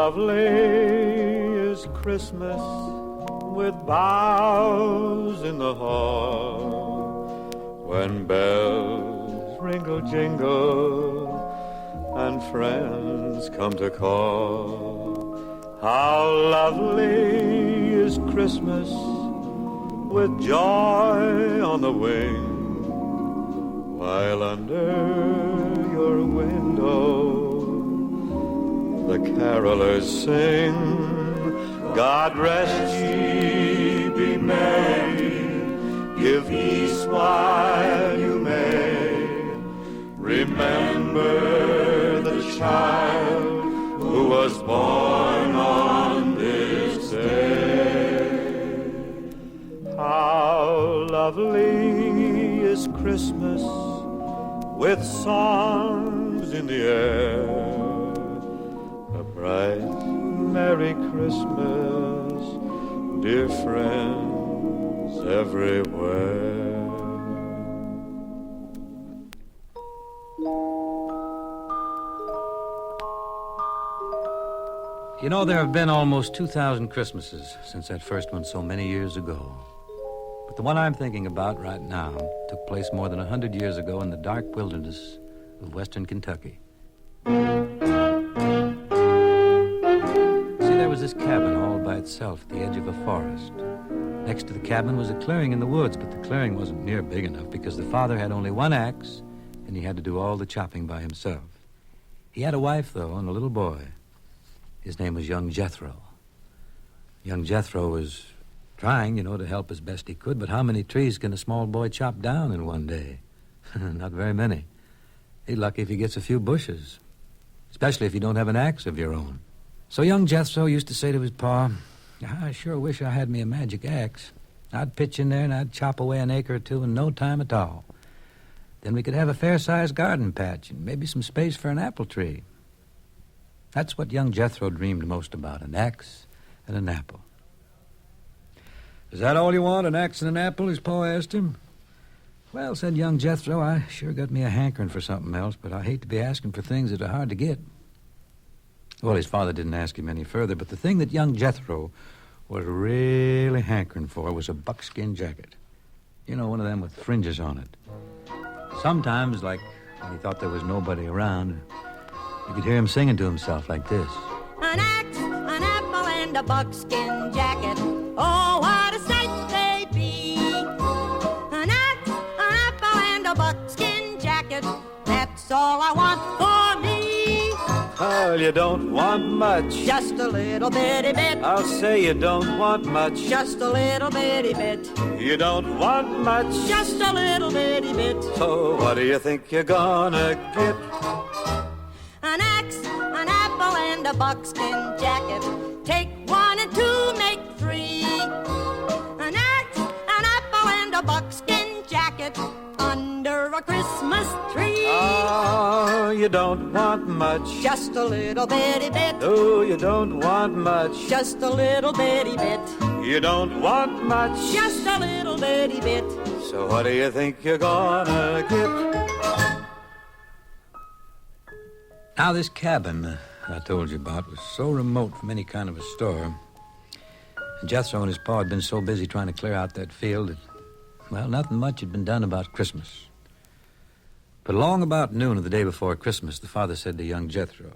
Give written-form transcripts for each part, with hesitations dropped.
lovely is Christmas with boughs in the hall, when bells ringle jingle and friends come to call. How lovely is Christmas with joy on the wing, while under your window the carolers sing, God rest ye, be merry, give peace while you may. Remember the child who was born on this day. How lovely is Christmas with songs in the air, a bright, Merry Christmas, dear friends everywhere. You know, there have been almost 2,000 Christmases since that first one so many years ago. But the one I'm thinking about right now took place more than 100 years ago in the dark wilderness of western Kentucky. There was this cabin all by itself at the edge of a forest. Next to the cabin was a clearing in the woods, but the clearing wasn't near big enough because the father had only one axe and he had to do all the chopping by himself. He had a wife, though, and a little boy. His name was young Jethro. Young Jethro was trying, to help as best he could, but how many trees can a small boy chop down in one day? Not very many. He's lucky if he gets a few bushes, especially if you don't have an axe of your own. So young Jethro used to say to his pa, I sure wish I had me a magic axe. I'd pitch in there and I'd chop away an acre or two in no time at all. Then we could have a fair-sized garden patch and maybe some space for an apple tree. That's what young Jethro dreamed most about, an axe and an apple. Is that all you want, an axe and an apple, his pa asked him? Well, said young Jethro, I sure got me a hankering for something else, but I hate to be asking for things that are hard to get. Well, his father didn't ask him any further, but the thing that young Jethro was really hankering for was a buckskin jacket. One of them with fringes on it. Sometimes, like when he thought there was nobody around, you could hear him singing to himself like this. An axe, an apple, and a buckskin jacket. Oh, what a sight they be. An axe, an apple, and a buckskin jacket. That's all I want for me. Well, you don't want much. Just a little bitty bit. I'll say you don't want much. Just a little bitty bit. You don't want much. Just a little bitty bit. So what do you think you're gonna get? An axe, an apple, and a buckskin jacket. Take one and two, make three. An axe, an apple, and a buckskin jacket under a Christmas tree. Oh, you don't want much. Just a little bitty bit. Oh, you don't want much. Just a little bitty bit. You don't want much. Just a little bitty bit. So what do you think you're gonna get? Now, this cabin I told you about was so remote from any kind of a store. And Jethro and his pa had been so busy trying to clear out that field that, well, nothing much had been done about Christmas. But along about noon of the day before Christmas, the father said to young Jethro,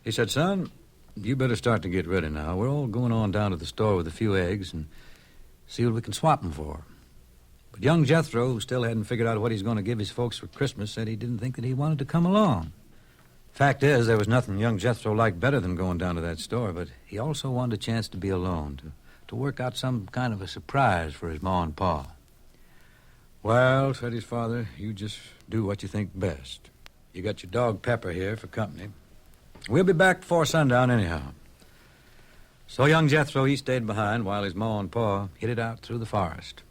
he said, son, you better start to get ready now. We're all going on down to the store with a few eggs and see what we can swap them for. But young Jethro, who still hadn't figured out what he's going to give his folks for Christmas, said he didn't think that he wanted to come along. Fact is, there was nothing young Jethro liked better than going down to that store, but he also wanted a chance to be alone, to work out some kind of a surprise for his ma and pa. Well, said his father, you just do what you think best. You got your dog Pepper here for company. We'll be back before sundown anyhow. So young Jethro, he stayed behind while his ma and pa hid it out through the forest.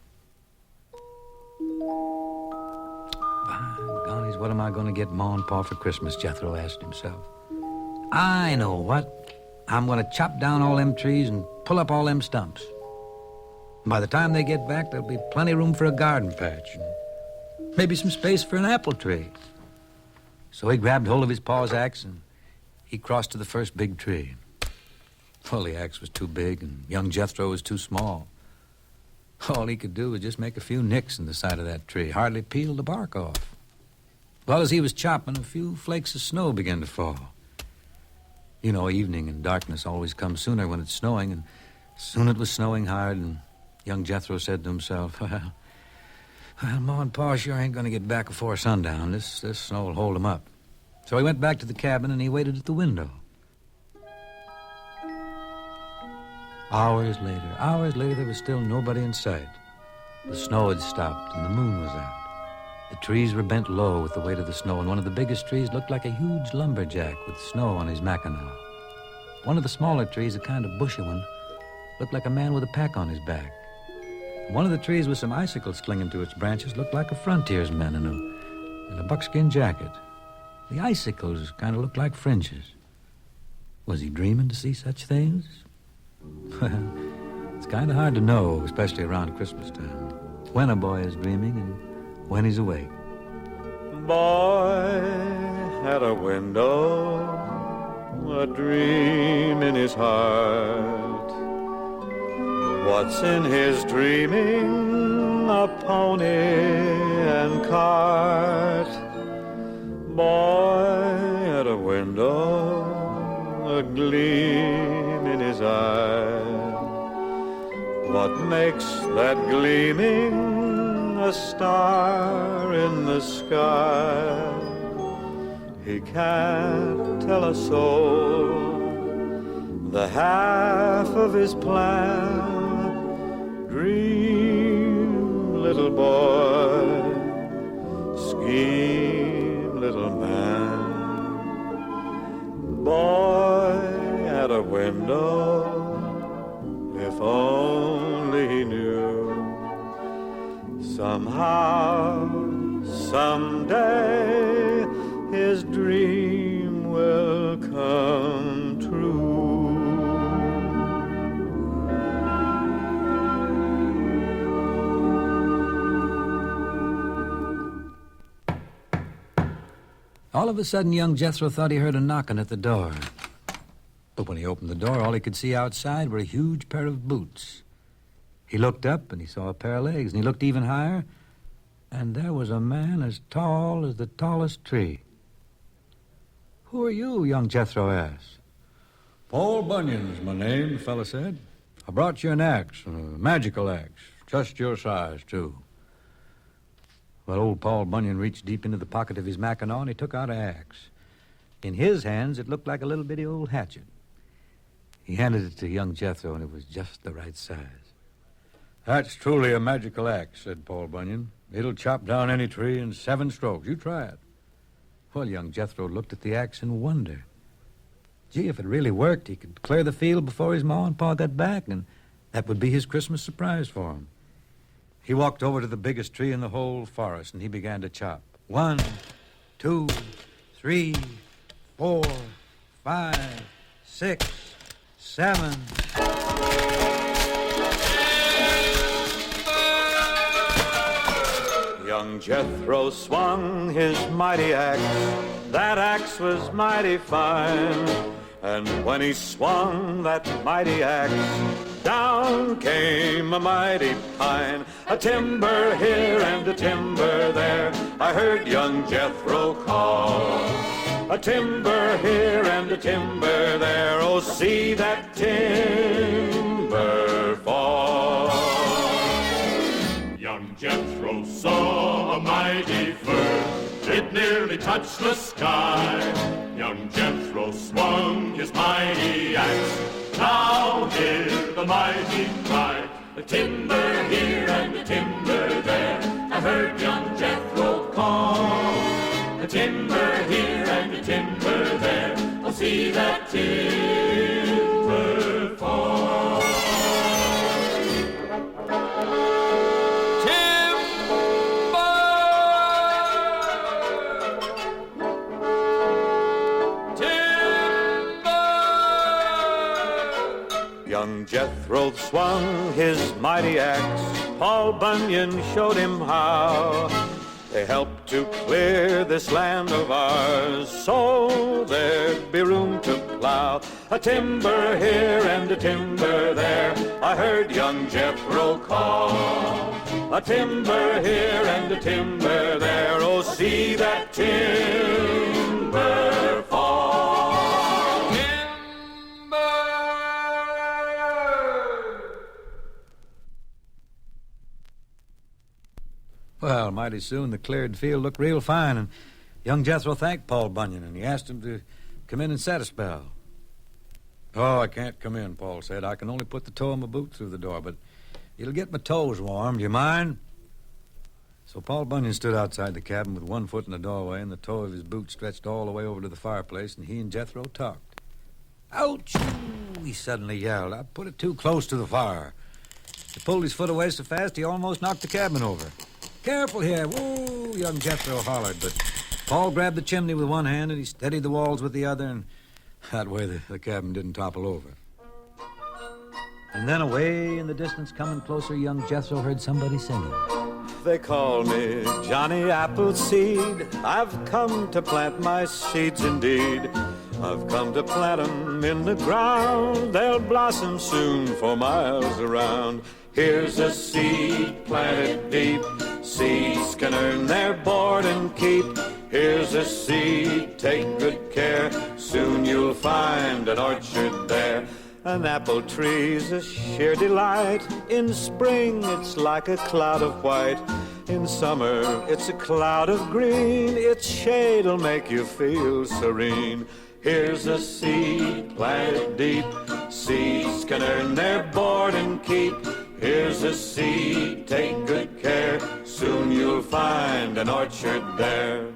By gollies, what am I going to get ma and pa for Christmas, Jethro asked himself. I know what. I'm going to chop down all them trees and pull up all them stumps. By the time they get back, there'll be plenty of room for a garden patch and maybe some space for an apple tree. So he grabbed hold of his pa's axe and he crossed to the first big tree. Well, the axe was too big, and young Jethro was too small. All he could do was just make a few nicks in the side of that tree, hardly peel the bark off. Well, as he was chopping, a few flakes of snow began to fall. You know, evening and darkness always come sooner when it's snowing, and soon it was snowing hard, and young Jethro said to himself, well, Ma and Pa sure ain't going to get back before sundown. This snow will hold them up. So he went back to the cabin, and he waited at the window. Hours later, there was still nobody in sight. The snow had stopped, and the moon was out. The trees were bent low with the weight of the snow, and one of the biggest trees looked like a huge lumberjack with snow on his mackinaw. One of the smaller trees, a kind of bushy one, looked like a man with a pack on his back. And one of the trees with some icicles clinging to its branches looked like a frontiersman in a buckskin jacket. The icicles kind of looked like fringes. Was he dreaming to see such things? Well, it's kind of hard to know, especially around Christmas time, when a boy is dreaming and when he's awake. Boy at a window, a dream in his heart. What's in his dreaming? A pony and cart. Boy at a window, a gleam in his eye. What makes that gleaming a star in the sky? He can't tell a soul the half of his plan. Dream, little boy, scheme, little man. Boy at a window, if only he knew. Somehow, someday, his dream will come true. All of a sudden, young Jethro thought he heard a knocking at the door. But when he opened the door, all he could see outside were a huge pair of boots. He looked up, and he saw a pair of legs, and he looked even higher, and there was a man as tall as the tallest tree. "Who are you?" young Jethro asked. "Paul Bunyan's my name," the fellow said. "I brought you an axe, a magical axe, just your size, too." Well, old Paul Bunyan reached deep into the pocket of his mackinaw, and he took out an axe. In his hands, it looked like a little bitty old hatchet. He handed it to young Jethro, and it was just the right size. "That's truly a magical axe," said Paul Bunyan. "It'll chop down any tree in 7 strokes. You try it." Well, young Jethro looked at the axe in wonder. Gee, if it really worked, he could clear the field before his ma and pa got back, and that would be his Christmas surprise for him. He walked over to the biggest tree in the whole forest, and he began to chop. 1, 2, 3, 4, 5, 6, 7. Young Jethro swung his mighty axe. That axe was mighty fine. And when he swung that mighty axe, down came a mighty pine. A timber here and a timber there, I heard young Jethro call. A timber here and a timber there, oh, see that timber fall. Young Jethro saw a mighty fir, it nearly touched the sky. Young Jethro swung his mighty axe, now hear the mighty cry. A timber here and a timber there, I heard young Jethro call. A timber here and a timber there, I'll see that timber fall. Young Jethro swung his mighty axe. Paul Bunyan showed him how. They helped to clear this land of ours, so there'd be room to plow. a timber here and a timber there. I heard young Jethro call. A timber here and a timber there. Oh, see that timber fall. Timber! Well, mighty soon the cleared field looked real fine, and young Jethro thanked Paul Bunyan, and he asked him to come in and set a spell. Oh, I can't come in, Paul said. I can only put the toe of my boot through the door, but it'll get my toes warm. Do you mind? So Paul Bunyan stood outside the cabin with one foot in the doorway and the toe of his boot stretched all the way over to the fireplace, and he and Jethro talked. Ouch! He suddenly yelled. I put it too close to the fire. He pulled his foot away so fast he almost knocked the cabin over. Careful here. Whoa, young Jethro hollered, but Paul grabbed the chimney with one hand and he steadied the walls with the other, and that way the cabin didn't topple over. And then away in the distance, coming closer, young Jethro heard somebody singing. They call me Johnny Appleseed. I've come to plant my seeds indeed. I've come to plant 'em in the ground. They'll blossom soon for miles around. Here's a seed planted deep. Seeds can earn their board and keep. Here's a seed, take good care. Soon you'll find an orchard there. An apple tree's a sheer delight. In spring, it's like a cloud of white. In summer, it's a cloud of green. Its shade'll make you feel serene. Here's a seed planted deep. Seeds can earn their board and keep. Here's a seed, take good care. Soon you'll find an orchard there.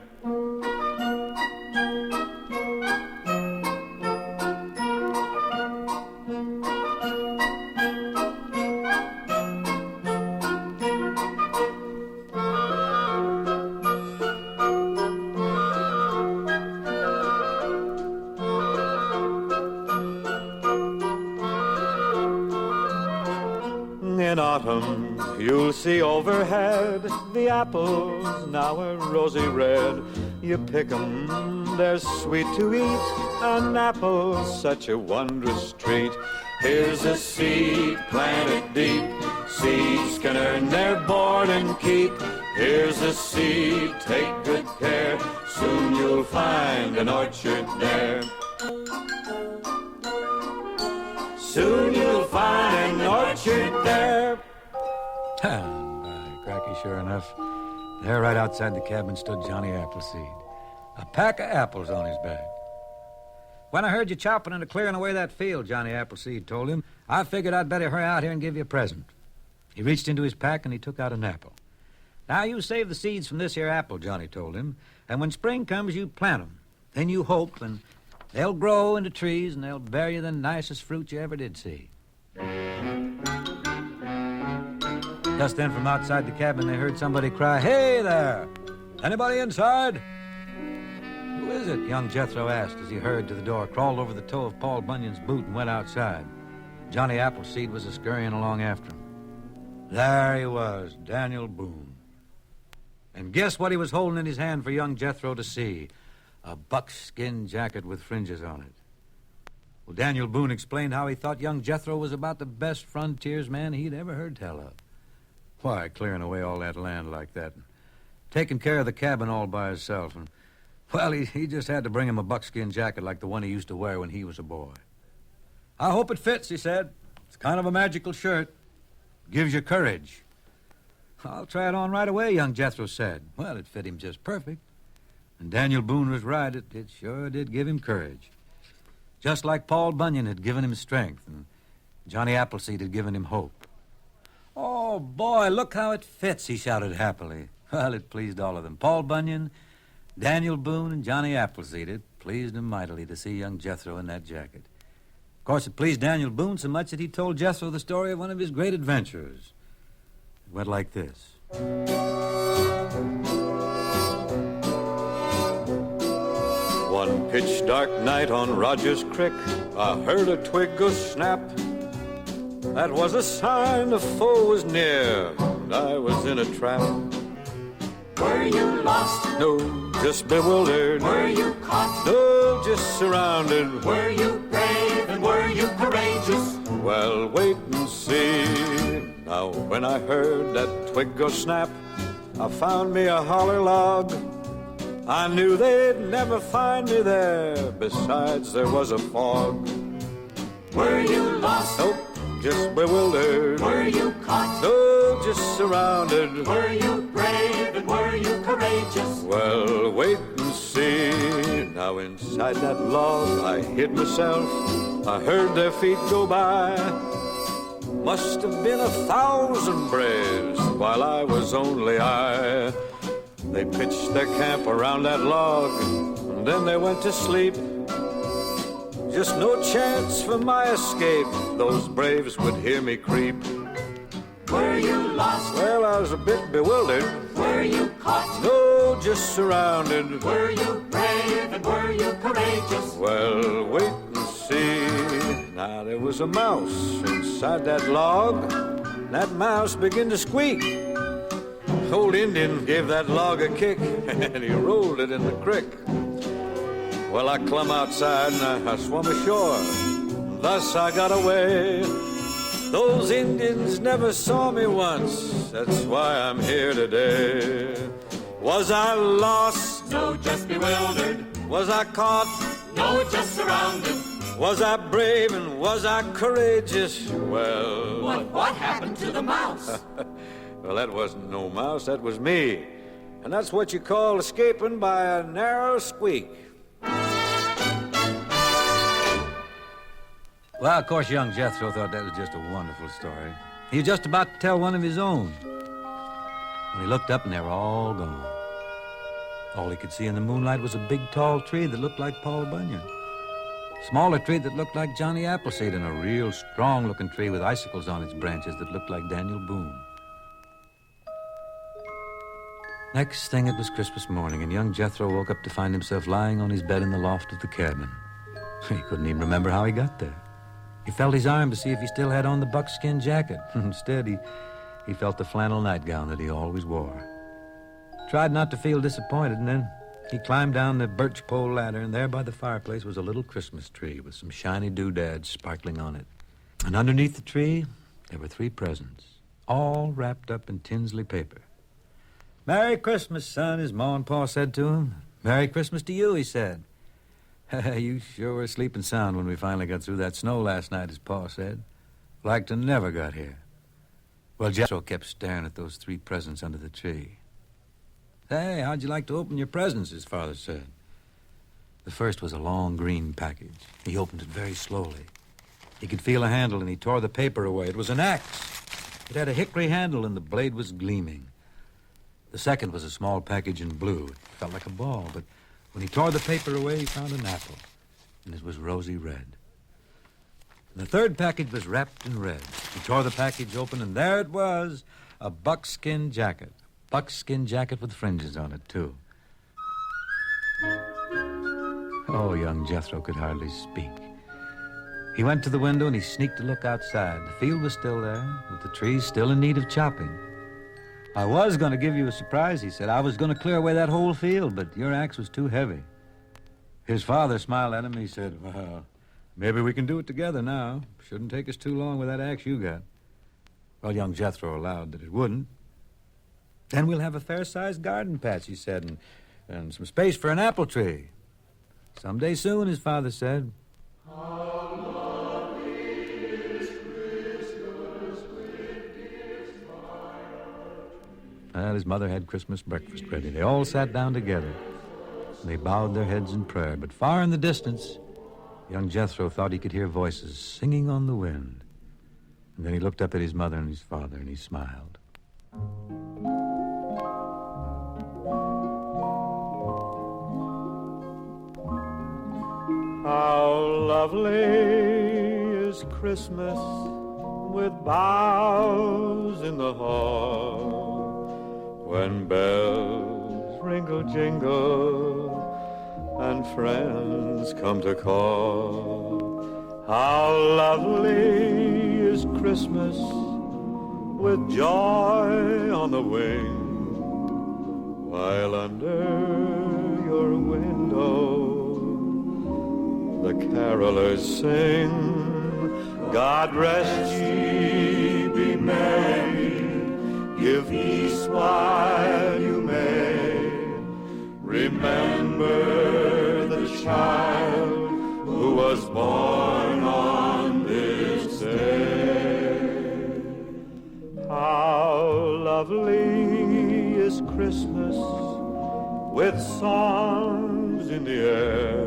In autumn, you'll see overhead the apples now are rosy red. You pick 'em, they're sweet to eat. An apple's such a wondrous treat. Here's a seed planted deep. Seeds can earn their board and keep. Here's a seed, take good care. Soon you'll find an orchard there. Soon you'll find an orchard there. By cracky, sure enough, there right outside the cabin stood Johnny Appleseed, a pack of apples on his back. When I heard you chopping and clearing away that field, Johnny Appleseed told him, I figured I'd better hurry out here and give you a present. He reached into his pack and he took out an apple. Now, you save the seeds from this here apple, Johnny told him, and when spring comes, you plant 'em. Then you hope, and they'll grow into trees, and they'll bear you the nicest fruit you ever did see. Just then, from outside the cabin, they heard somebody cry, Hey there! Anybody inside? Who is it? Young Jethro asked as he hurried to the door, crawled over the toe of Paul Bunyan's boot, and went outside. Johnny Appleseed was scurrying along after him. There he was, Daniel Boone. And guess what he was holding in his hand for young Jethro to see? A buckskin jacket with fringes on it. Well, Daniel Boone explained how he thought young Jethro was about the best frontiersman he'd ever heard tell of. Why, clearing away all that land like that, and taking care of the cabin all by himself, and, well, he just had to bring him a buckskin jacket like the one he used to wear when he was a boy. I hope it fits, he said. It's kind of a magical shirt. Gives you courage. I'll try it on right away, young Jethro said. Well, it fit him just perfect. And Daniel Boone was right. It sure did give him courage. Just like Paul Bunyan had given him strength, and Johnny Appleseed had given him hope. Oh, boy, look how it fits, he shouted happily. Well, it pleased all of them. Paul Bunyan, Daniel Boone, and Johnny Appleseed. It pleased him mightily to see young Jethro in that jacket. Of course, it pleased Daniel Boone so much that he told Jethro the story of one of his great adventures. It went like this. One pitch dark night on Rogers Creek, I heard a twig go snap. That was a sign a foe was near, and I was in a trap. Were you lost? No, just bewildered. Were you caught? No, just surrounded. Were you brave and were you courageous? Well, wait and see. Now, when I heard that twig go snap, I found me a holler log. I knew they'd never find me there. Besides, there was a fog. Were you lost? Nope, just bewildered. Were you caught? No, just surrounded. Were you brave and were you courageous? Well, wait and see. Now inside that log I hid myself. I heard their feet go by. Must have been 1,000 braves, while I was only I. They pitched their camp around that log, and then they went to sleep. Just no chance for my escape. Those braves would hear me creep. Were you lost? Well, I was a bit bewildered. Were you caught? No, just surrounded. Were you brave and were you courageous? Well, wait and see. Now, there was a mouse inside that log. That mouse began to squeak. Old Indian gave that log a kick, and he rolled it in the creek. Well, I clumb outside and I swum ashore. Thus I got away. Those Indians never saw me once. That's why I'm here today. Was I lost? No, just bewildered. Was I caught? No, just surrounded. Was I brave and was I courageous? Well, What happened to the mouse? well, that wasn't no mouse, that was me. And that's what you call escaping by a narrow squeak. Well, of course, young Jethro thought that was just a wonderful story. He was just about to tell one of his own when he looked up and they were all gone. All he could see in the moonlight was a big, tall tree that looked like Paul Bunyan. Smaller tree that looked like Johnny Appleseed, and a real strong-looking tree with icicles on its branches that looked like Daniel Boone. Next thing, it was Christmas morning, and young Jethro woke up to find himself lying on his bed in the loft of the cabin. He couldn't even remember how he got there. He felt his arm to see if he still had on the buckskin jacket. Instead, he felt the flannel nightgown that he always wore. Tried not to feel disappointed, and then he climbed down the birch pole ladder, and there by the fireplace was a little Christmas tree with some shiny doodads sparkling on it. And underneath the tree, there were 3 presents, all wrapped up in Tinsley paper. "Merry Christmas, son," his ma and pa said to him. "Merry Christmas to you," he said. "You sure were sleeping sound when we finally got through that snow last night," his pa said. "Like to never got here." Well, Jethro kept staring at those 3 presents under the tree. "Hey, how'd you like to open your presents?" his father said. The first was a long green package. He opened it very slowly. He could feel a handle, and he tore the paper away. It was an axe. It had a hickory handle, and the blade was gleaming. The second was a small package in blue. It felt like a ball, but when he tore the paper away, he found an apple, and it was rosy red. And the third package was wrapped in red. He tore the package open, and there it was, a buckskin jacket. Buckskin jacket with fringes on it, too. Oh, young Jethro could hardly speak. He went to the window and he sneaked a look outside. The field was still there, with the trees still in need of chopping. "I was going to give you a surprise," he said. "I was going to clear away that whole field, but your axe was too heavy." His father smiled at him and he said, "Well, maybe we can do it together now. Shouldn't take us too long with that axe you got." Well, young Jethro allowed that it wouldn't. "Then we'll have a fair-sized garden patch," he said, and some space for an apple tree. "Someday soon," his father said. Well, his mother had Christmas breakfast ready. They all sat down together. They bowed their heads in prayer. But far in the distance, young Jethro thought he could hear voices singing on the wind. And then he looked up at his mother and his father, and he smiled. How lovely is Christmas with boughs in the hall, when bells ringle jingle and friends come to call. How lovely is Christmas with joy on the wing, while under your window the carolers sing, God rest ye, be merry, give peace while you may. Remember the child who was born on this day. How lovely is Christmas with songs in the air.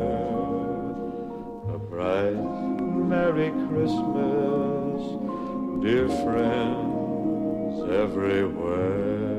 A bright, merry Christmas, dear friends everywhere.